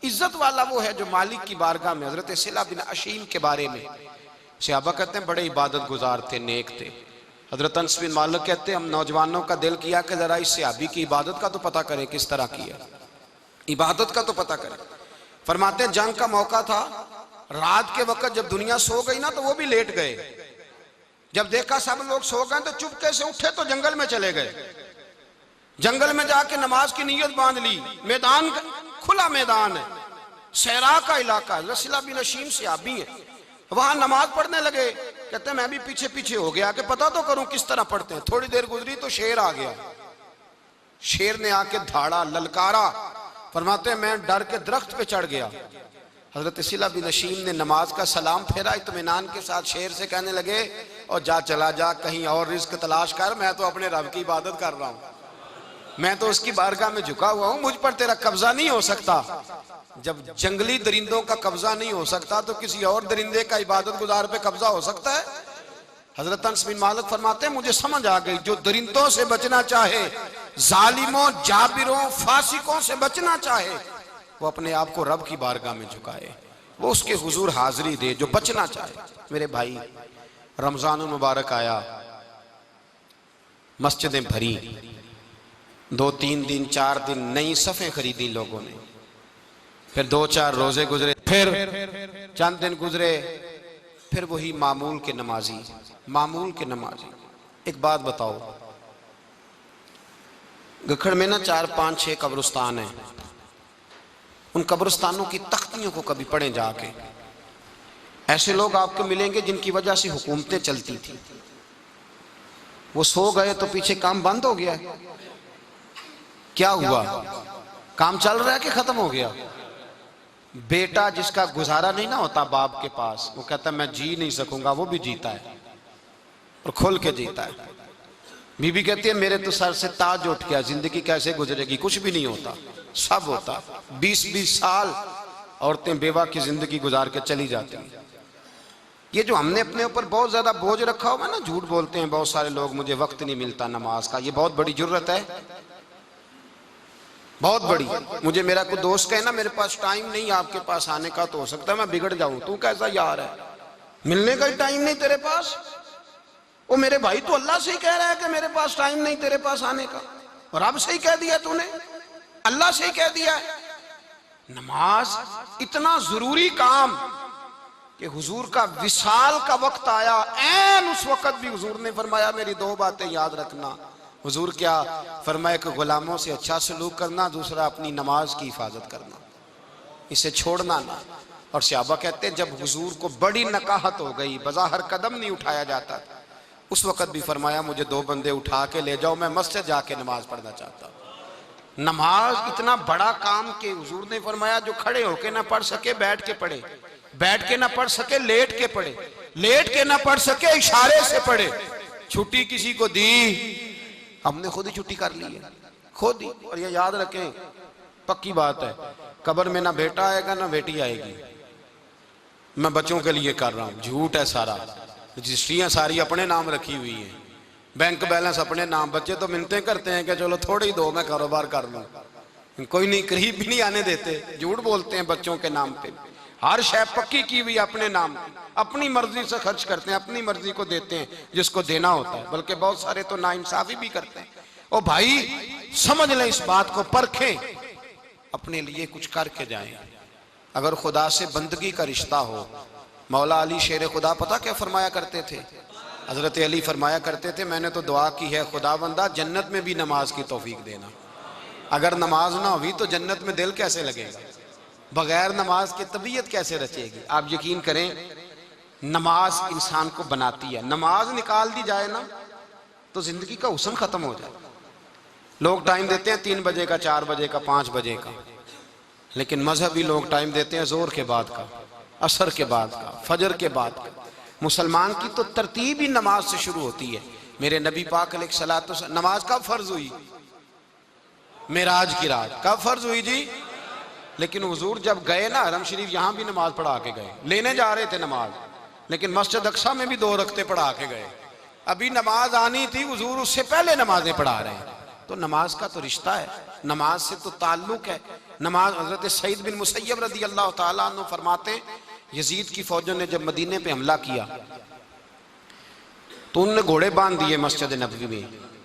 इज्जत वाला वो है जो मालिक की बारगाह में। हजरत सिला बिन अशीम के बारे में सहाबा कहते हैं बड़े इबादत गुजार थे, नेक थे। हजरत अनस बिन मालिक कहते हैं हम नौजवानों का दिल किया कि जरा इस सहाबी की इबादत का तो पता करें, किस तरह की है इबादत का तो पता करें। फरमाते हैं जंग का मौका था, रात के वक्त जब दुनिया सो गई ना तो वो भी लेट गए। जब देखा सब लोग सो गए तो चुपके से उठे तो जंगल में चले गए। जंगल में जाके नमाज की नीयत बांध ली। मैदान खुला मैदान है, सहरा का इलाका, रसीला बिन अशीम सहाबी है, वहां नमाज पढ़ने लगे। कहते हैं मैं भी पीछे पीछे हो गया कि पता तो करूं किस तरह पढ़ते हैं। थोड़ी देर गुजरी तो शेर आ गया। शेर ने आके धाड़ा, ललकारा। फरमाते हैं मैं डर के दरख्त पे चढ़ गया। हजरत सिला बिन अशीम ने नमाज का सलाम फेरा, इत्मीनान के साथ शेर से कहने लगे और जा चला जा, कहीं और रिस्क तलाश कर, मैं तो अपने रब की इबादत कर रहा हूं, मैं तो उसकी बारगाह में झुका हुआ हूं, मुझ पर तेरा कब्जा नहीं हो सकता। जब जंगली दरिंदों का कब्जा नहीं हो सकता तो किसी और दरिंदे का इबादत गुजार पे कब्जा हो सकता है। हजरत अनस बिन मालिक फरमाते हैं मुझे समझ आ गई, जो दरिंदों से बचना चाहे, जालिमों, जाबिरों, फासिकों से बचना चाहे, वो अपने आप को रब की बारगाह में झुकाए, वो उसके हुजूर हाजिरी दे। जो बचना चाहे, मेरे भाई रमजान मुबारक आया, मस्जिदें भरी, 2-3 दिन 4 दिन नई सफ़ें खरीदी लोगों ने, फिर 2-4 रोजे गुजरे, फिर चंद दिन गुजरे, फिर वही मामूल के नमाजी, मामूल के नमाजी। एक बात बताओ, गखड़ में ना 4-5-6 कब्रिस्तान है, उन कब्रिस्तानों की तख्तियों को कभी पढ़ें जाके। ऐसे लोग आपको मिलेंगे जिनकी वजह से हुकूमतें चलती थी, वो सो गए तो पीछे काम बंद हो गया। क्या हुआ? काम चल रहा है कि खत्म हो गया? बेटा जिसका गुजारा नहीं ना होता बाप के पास, वो कहता है मैं जी नहीं सकूंगा, वो भी जीता है और खुल के जीता है। बीबी कहती है मेरे तो सर से ताज उठ गया, जिंदगी कैसे गुजरेगी? कुछ भी नहीं होता, सब होता। 20-20 साल औरतें बेवा की जिंदगी गुजार के चली जाती हैं। ये जो हमने अपने ऊपर बहुत ज्यादा बोझ रखा हुआ है ना, झूठ बोलते हैं बहुत सारे लोग, मुझे वक्त नहीं मिलता नमाज का, ये बहुत बड़ी जुर्रत है, बहुत बड़ी। मुझे मेरा कोई दोस्त कहे ना मेरे पास टाइम नहीं आपके पास आने का, तो हो सकता है मैं बिगड़ जाऊं। तू कैसा यार है, मिलने का ही टाइम नहीं तेरे पास? वो मेरे भाई तो अल्लाह से ही कह रहा है कि मेरे पास टाइम नहीं तेरे पास आने का, और रब से ही कह दिया तूने, अल्लाह से ही कह दिया है। नमाज इतना जरूरी काम कि हुजूर का विसाल का वक्त आया, ऐन उस वक्त भी हुजूर ने फरमाया मेरी 2 बातें याद रखना। हुजूर क्या फरमाया कि गुलामों से अच्छा सलूक करना, दूसरा अपनी नमाज की हिफाजत करना, इसे छोड़ना ना। और सहाबा कहते हैं जब हुजूर को बड़ी नकाहत हो गई, बज़ाहिर कदम नहीं उठाया जाता, उस वक्त भी फरमाया मुझे 2 बंदे उठा के ले जाओ, मैं मस्जिद जाके नमाज पढ़ना चाहता हूँ। नमाज इतना बड़ा काम कि हुजूर ने फरमाया जो खड़े होके ना पढ़ सके बैठ के पढ़े, बैठ के ना पढ़ सके लेट के पढ़े, लेट के ना पढ़ सके इशारे से पढ़े। छुट्टी किसी को दी, हमने खुद ही छुट्टी कर ली है, खुद ही। और ये याद रखें, पक्की बात है, कब्र में ना बेटा आएगा ना बेटी आएगी। मैं बच्चों के लिए कर रहा हूँ, झूठ है सारा, रजिस्ट्रियाँ सारी अपने नाम रखी हुई हैं, बैंक बैलेंस अपने नाम। बच्चे तो मिन्नतें करते हैं कि चलो थोड़ी ही दो, मैं कारोबार कर लूँ, कोई नहीं, करीब भी नहीं आने देते। झूठ बोलते हैं बच्चों के नाम पे, हर शय पक्की की हुई अपने नाम, अपनी मर्जी से खर्च करते हैं, अपनी मर्जी को देते हैं जिसको देना होता है, बल्कि बहुत सारे तो नाइंसाफी भी करते हैं। ओ भाई समझ लें इस बात को, परखें, अपने लिए कुछ करके जाएं। अगर खुदा से बंदगी का रिश्ता हो, मौला अली शेर खुदा पता क्या फरमाया करते थे? हजरत अली फरमाया करते थे मैंने तो दुआ की है खुदा बंदा जन्नत में भी नमाज की तौफीक देना। अगर नमाज ना हुई तो जन्नत में दिल कैसे लगेगा, बगैर नमाज की तबीयत कैसे रचेगी? आप यकीन करें नमाज इंसान को बनाती है। नमाज निकाल दी जाए ना तो जिंदगी का हुस्न खत्म हो जाए। लोग टाइम देते हैं 3 बजे का, 4 बजे का, 5 बजे का, लेकिन मजहबी लोग टाइम देते हैं जोर के बाद का, असर के बाद का, फजर के बाद का। मुसलमान की तो तरतीब ही नमाज से शुरू होती है। मेरे नबी पाक अलैहिस्सलातु वस्सलाम, नमाज कब फर्ज हुई? मेराज की रात। कब फर्ज हुई जी? लेकिन हुजूर जब गए ना हरम शरीफ, यहां भी नमाज पढ़ा के गए, लेने जा रहे थे नमाज, लेकिन मस्जिद अक्सा में भी 2 रखते पढ़ा के गए। अभी नमाज आनी थी, हुजूर उससे पहले नमाजें पढ़ा रहे हैं। तो नमाज का तो रिश्ता है, नमाज से तो ताल्लुक है। नमाज हजरत सईद बिन मुसय्यब रदी अल्लाह ताला अन्हु फरमाते, यजीद की फौजों ने जब मदीने पे हमला किया तो उन्होंने घोड़े बांध दिए मस्जिद नबवी में,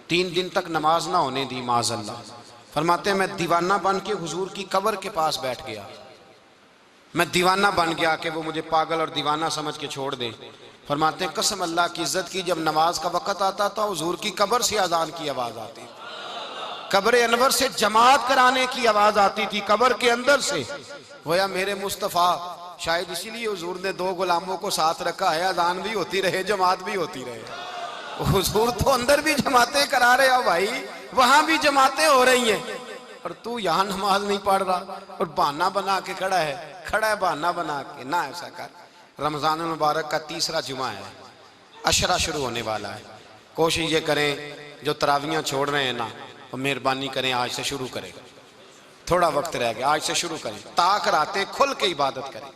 3 दिन तक नमाज ना होने दी माज़अल्लाह। फरमाते मैं दीवाना बन के हुजूर की कब्र के पास बैठ गया, मैं दीवाना बन गया कि वो मुझे पागल और दीवाना समझ के छोड़ दे। फरमाते कसम अल्लाह की इज्जत की, जब नमाज का वक़्त आता था हुजूर की कब्र से अजान की आवाज़ आती, कब्र अनवर से जमात कराने की आवाज़ आती थी, कब्र के अंदर से। गोया मेरे मुस्तफ़ा, शायद इसीलिए हुजूर ने 2 गुलामों को साथ रखा है, अजान भी होती रहे जमात भी होती रहे। हुजूर तो अंदर भी जमातें करा रहे हो भाई, वहां भी जमातें हो रही हैं और तू यहाँ नमाज नहीं पढ़ रहा और बहाना बना के खड़ा है बहाना बना के। ना ऐसा कर, रमजान मुबारक का 3रा जुमा है, अशरा शुरू होने वाला है। कोशिश ये करें जो तरावियां छोड़ रहे हैं ना, और मेहरबानी करें आज से शुरू करें, थोड़ा वक्त रह गया, आज से शुरू करें, ताक रातें खुल के इबादत करें।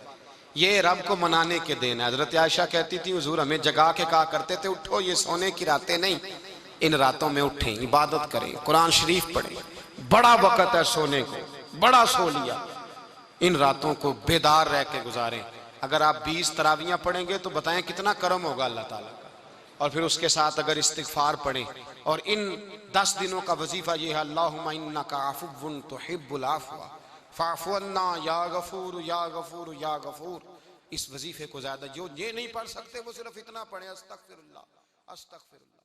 ये रब को मनाने के दिन है। हजरत आयशा कहती थी हुजूर हमें जगा के कहा करते थे, उठो ये सोने की रातें नहीं, इन रातों में उठें, इबादत करें, कुरान शरीफ पढ़ें, बड़ा वक़्त है सोने को, बड़ा सो लिया, इन रातों को बेदार रह के गुजारें। अगर आप 20 तरावियां पढ़ेंगे तो बताएं कितना करम होगा अल्लाह ताला का। और फिर उसके साथ अगर इस्तिगफार पढ़ें, और इन 10 दिनों का वजीफा ये है, अल्लाहुम्मा इन्नका अफ़ुव्वुन तुहिब्बुल अफ़्व फ़अफ़ु अन्ना या गफूर या गफूर या गफूर। इस वजीफे को ज्यादा जो ये नहीं पढ़ सकते वो सिर्फ इतना पढ़े, अस्तगफिरुल्लाह अस्तगफिरुल्लाह।